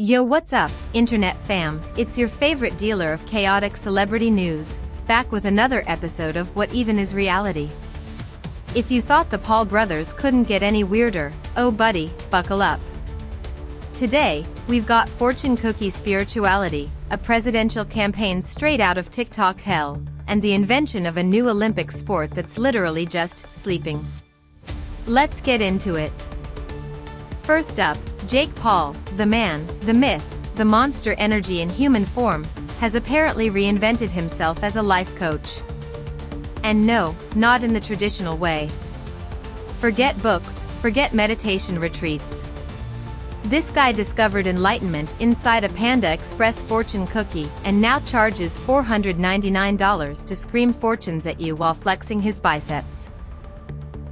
Yo, what's up, internet fam? It's your favorite dealer of chaotic celebrity news, back with another episode of What Even Is Reality. If you thought the Paul brothers couldn't get any weirder, oh buddy, buckle up. Today, we've got fortune cookie spirituality, a presidential campaign straight out of TikTok hell, and the invention of a new Olympic sport that's literally just sleeping. Let's get into it. First up, Jake Paul, the man, the myth, the monster energy in human form, has apparently reinvented himself as a life coach. And no, not in the traditional way. Forget books, forget meditation retreats. This guy discovered enlightenment inside a Panda Express fortune cookie and now charges $499 to scream fortunes at you while flexing his biceps.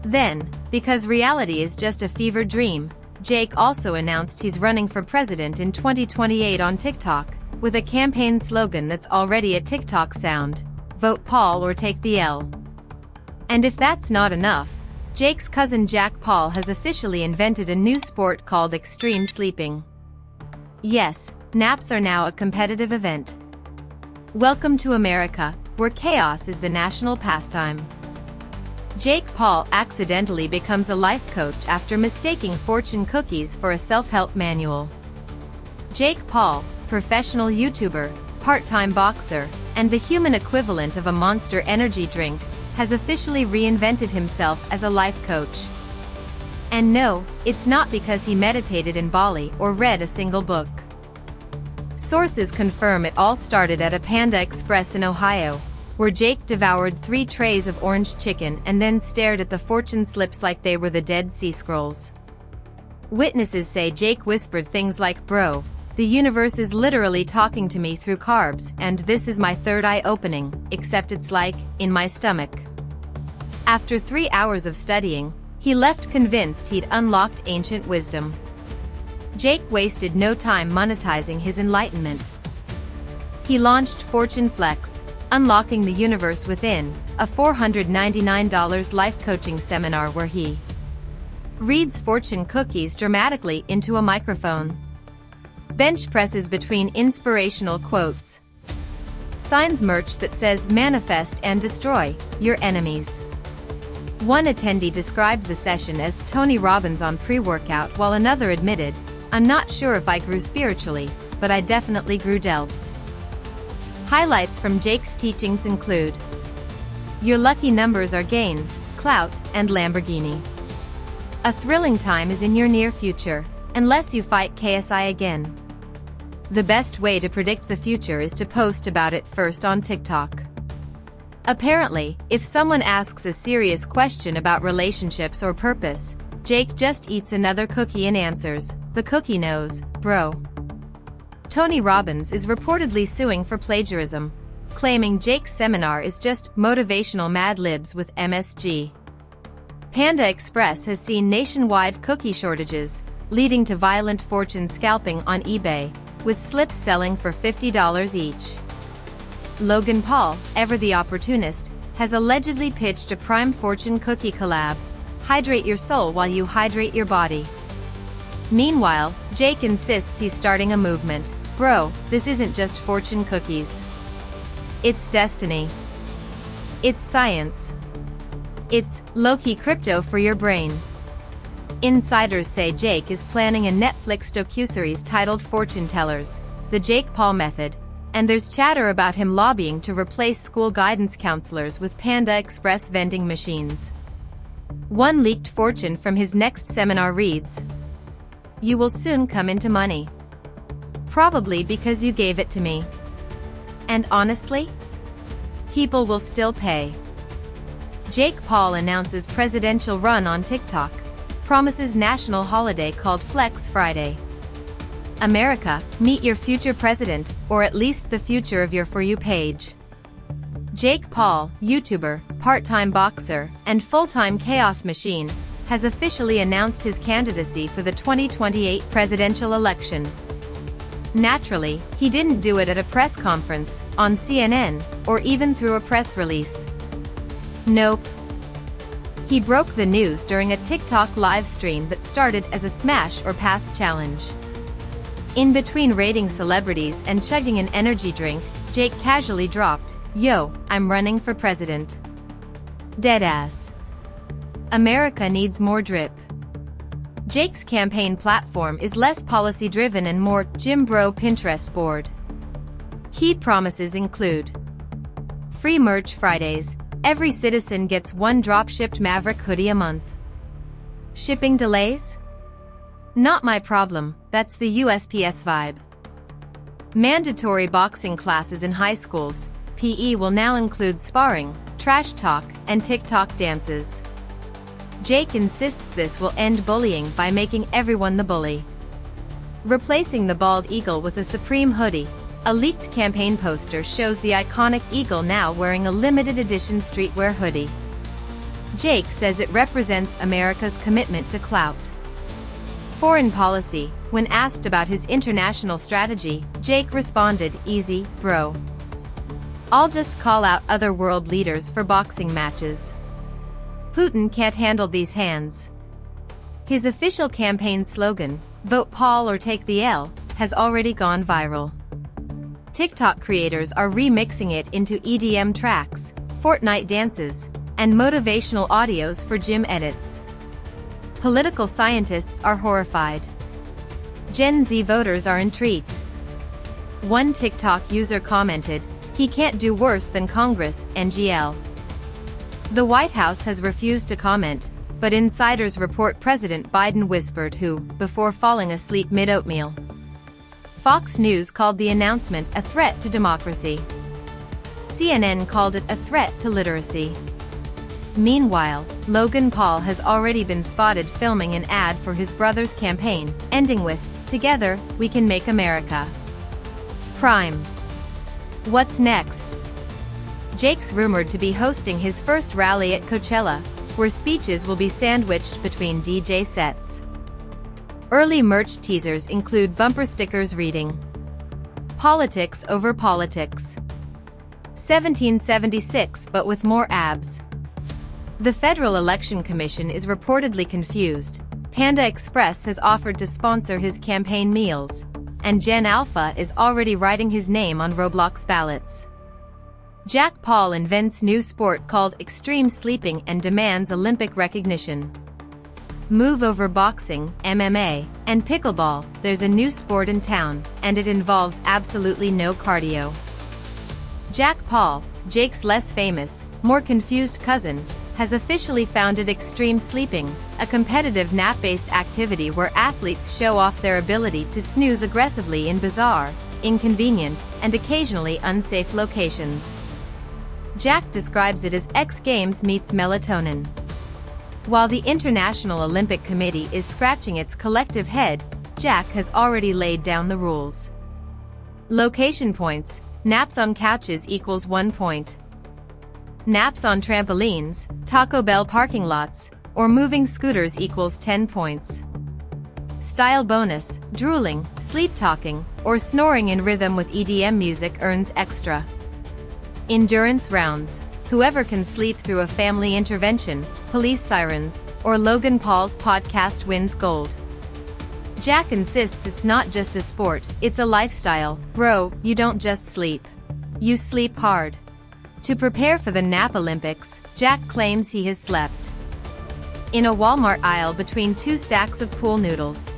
Then, because reality is just a fever dream, Jake also announced he's running for president in 2028 on TikTok, with a campaign slogan that's already a TikTok sound: vote Paul or take the L. And if that's not enough, Jake's cousin Jack Paul has officially invented a new sport called extreme sleeping. Yes, naps are now a competitive event. Welcome to America, where chaos is the national pastime. Jake Paul accidentally becomes a life coach after mistaking fortune cookies for a self-help manual. Jake Paul, professional YouTuber, part-time boxer, and the human equivalent of a Monster energy drink, has officially reinvented himself as a life coach. And no, it's not because he meditated in Bali or read a single book. Sources confirm it all started at a Panda Express in Ohio, where Jake devoured 3 trays of orange chicken and then stared at the fortune slips like they were the Dead Sea Scrolls. Witnesses say Jake whispered things like, "Bro, the universe is literally talking to me through carbs, and this is my third eye opening, except it's like, in my stomach." After 3 hours of studying, he left convinced he'd unlocked ancient wisdom. Jake wasted no time monetizing his enlightenment. He launched Fortune Flex, Unlocking the Universe Within, a $499 life coaching seminar where he reads fortune cookies dramatically into a microphone, bench presses between inspirational quotes, signs merch that says manifest and destroy your enemies. One attendee described the session as Tony Robbins on pre-workout, while another admitted, "I'm not sure if I grew spiritually, but I definitely grew delts." Highlights from Jake's teachings include: your lucky numbers are gains, clout, and Lamborghini. A thrilling time is in your near future, unless you fight KSI again. The best way to predict the future is to post about it first on TikTok. Apparently, if someone asks a serious question about relationships or purpose, Jake just eats another cookie and answers, "The cookie knows, bro." Tony Robbins is reportedly suing for plagiarism, claiming Jake's seminar is just motivational Mad Libs with MSG. Panda Express has seen nationwide cookie shortages, leading to violent fortune scalping on eBay, with slips selling for $50 each. Logan Paul, ever the opportunist, has allegedly pitched a prime fortune cookie collab: hydrate your soul while you hydrate your body. Meanwhile, Jake insists he's starting a movement: "Bro, this isn't just fortune cookies. It's destiny. It's science. It's low-key crypto for your brain." Insiders say Jake is planning a Netflix docuseries titled Fortune Tellers: The Jake Paul Method, and there's chatter about him lobbying to replace school guidance counselors with Panda Express vending machines. One leaked fortune from his next seminar reads: "You will soon come into money. Probably because you gave it to me. And honestly, people will still pay." Jake Paul announces presidential run on TikTok, promises national holiday called Flex Friday. America, meet your future president, or at least the future of your For You page. Jake Paul, YouTuber, part-time boxer, and full-time chaos machine, has officially announced his candidacy for the 2028 presidential election. Naturally, he didn't do it at a press conference, on CNN, or even through a press release. Nope. He broke the news during a TikTok live stream that started as a smash or pass challenge. In between rating celebrities and chugging an energy drink, Jake casually dropped, "Yo, I'm running for president." Deadass. America needs more drip. Jake's campaign platform is less policy-driven and more Jim Bro Pinterest board. Key promises include free merch Fridays, every citizen gets one drop-shipped Maverick hoodie a month. Shipping delays? Not my problem, that's the USPS vibe. Mandatory boxing classes in high schools, PE will now include sparring, trash talk, and TikTok dances. Jake insists this will end bullying by making everyone the bully. Replacing the bald eagle with a Supreme hoodie, a leaked campaign poster shows the iconic eagle now wearing a limited edition streetwear hoodie. Jake says it represents America's commitment to clout. Foreign policy. When asked about his international strategy, Jake responded, "Easy, bro. I'll just call out other world leaders for boxing matches. Putin can't handle these hands." His official campaign slogan, "Vote Paul or take the L," has already gone viral. TikTok creators are remixing it into EDM tracks, Fortnite dances, and motivational audios for gym edits. Political scientists are horrified. Gen Z voters are intrigued. One TikTok user commented, "He can't do worse than Congress, NGL." The White House has refused to comment, but insiders report President Biden whispered who, before falling asleep mid-oatmeal. Fox News called the announcement a threat to democracy. CNN called it a threat to literacy. Meanwhile, Logan Paul has already been spotted filming an ad for his brother's campaign, ending with, "Together, we can make America." Prime. What's next? Jake's rumored to be hosting his first rally at Coachella, where speeches will be sandwiched between DJ sets. Early merch teasers include bumper stickers reading, "Politics over politics. 1776 but with more abs." The Federal Election Commission is reportedly confused. Panda Express has offered to sponsor his campaign meals, and Gen Alpha is already writing his name on Roblox ballots. Jack Paul invents new sport called extreme sleeping and demands Olympic recognition. Move over boxing, MMA, and pickleball. There's a new sport in town, and it involves absolutely no cardio. Jack Paul, Jake's less famous, more confused cousin, has officially founded Extreme Sleeping, a competitive nap-based activity where athletes show off their ability to snooze aggressively in bizarre, inconvenient, and occasionally unsafe locations. Jack describes it as X Games meets melatonin. While the International Olympic Committee is scratching its collective head, Jack has already laid down the rules. Location points: naps on couches equals 1 point. Naps on trampolines, Taco Bell parking lots, or moving scooters equals 10 points. Style bonus: drooling, sleep-talking, or snoring in rhythm with EDM music earns extra. Endurance rounds: whoever can sleep through a family intervention, police sirens, or Logan Paul's podcast wins gold. Jack insists it's not just a sport, it's a lifestyle. "Bro, you don't just sleep. You sleep hard." To prepare for the Nap Olympics, Jack claims he has slept in a Walmart aisle between 2 stacks of pool noodles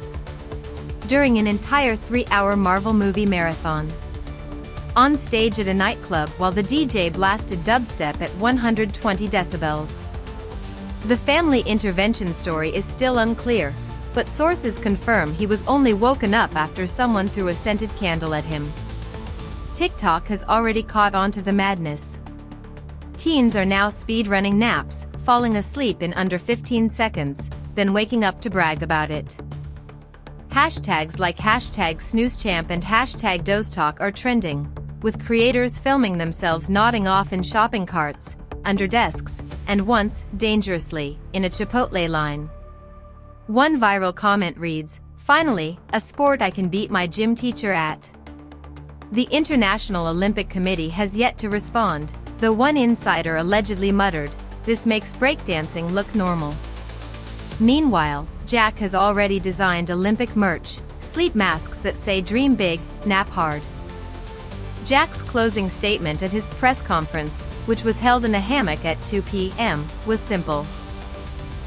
during an entire 3-hour Marvel movie marathon. On stage at a nightclub while the DJ blasted dubstep at 120 decibels. The family intervention story is still unclear, but sources confirm he was only woken up after someone threw a scented candle at him. TikTok has already caught on to the madness. Teens are now speed-running naps, falling asleep in under 15 seconds, then waking up to brag about it. Hashtags like #SnoozeChamp and #DozeTalk are trending, with creators filming themselves nodding off in shopping carts, under desks, and once, dangerously, in a Chipotle line. One viral comment reads, "Finally, a sport I can beat my gym teacher at." The International Olympic Committee has yet to respond, though one insider allegedly muttered, "This makes breakdancing look normal." Meanwhile, Jack has already designed Olympic merch, Sleep masks that say dream big, nap hard. Jack's closing statement at his press conference, which was held in a hammock at 2 p.m., was simple.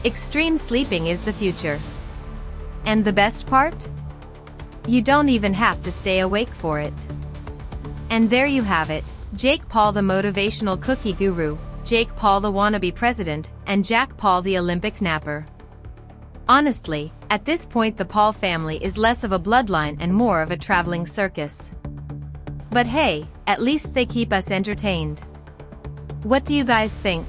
Extreme sleeping is the future. And the best part? You don't even have to stay awake for it. And there you have it, Jake Paul the motivational cookie guru, Jake Paul the wannabe president, and Jack Paul the Olympic napper. Honestly, at this point the Paul family is less of a bloodline and more of a traveling circus. But hey, at least they keep us entertained. What do you guys think?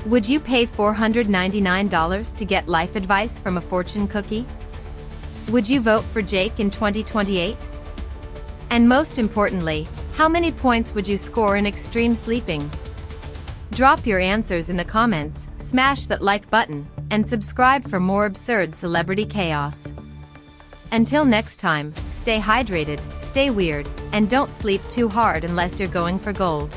Would you pay $499 to get life advice from a fortune cookie? Would you vote for Jake in 2028? And most importantly, how many points would you score in extreme sleeping? Drop your answers in the comments, smash that like button, and subscribe for more absurd celebrity chaos. Until next time, stay hydrated, stay weird, and don't sleep too hard unless you're going for gold.